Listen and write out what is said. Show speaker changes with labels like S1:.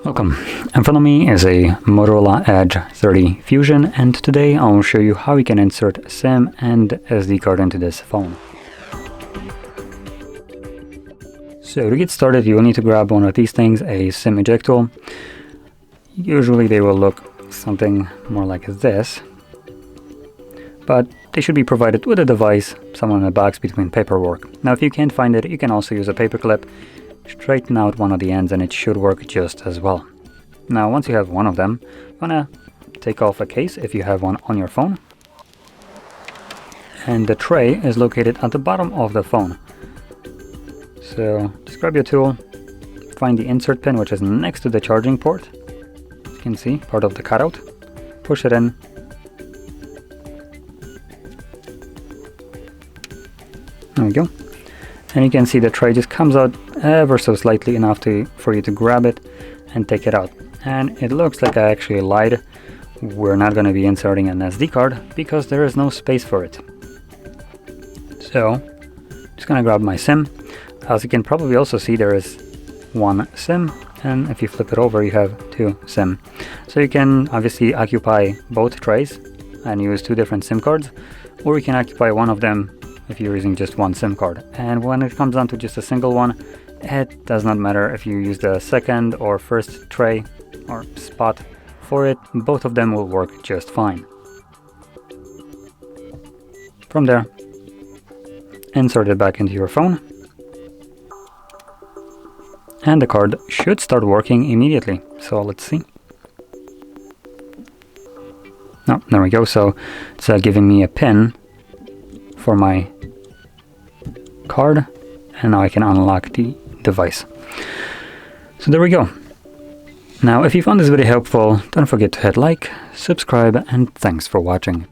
S1: Welcome. In front of me is a Motorola Edge 30 Fusion, and today I'll show you how you can insert SIM and SD card into this phone. So to get started, you will need to grab one of these things, a SIM ejector. Usually they will look something more like this, but they should be provided with a device, somewhere in a box between paperwork. Now if you can't find it, you can also use a paper clip. Straighten out one of the ends and it should work just as well. Now once you have one of them, you want to take off a case if you have one on your phone. And the tray is located at the bottom of the phone. So just grab your tool, find the insert pin which is next to the charging port. You can see part of the cutout. Push it in. There we go. And you can see the tray just comes out ever so slightly enough for you to grab it and take it out. And it looks like I actually lied. We're not going to be inserting an SD card because there is no space for it. So, just going to grab my SIM. As you can probably also see, there is one SIM, and if you flip it over, you have two SIM. So you can obviously occupy both trays and use two different SIM cards, or you can occupy one of them if you're using just one SIM card. And when it comes down to just a single one, it does not matter if you use the second or first tray or spot for it, both of them will work just fine. From there, insert it back into your phone, and the card should start working immediately. So let's see. Oh, there we go. So it's giving me a pin for my card, and now I can unlock the device. So there we go. Now if you found this video helpful, don't forget to hit like, subscribe, and thanks for watching.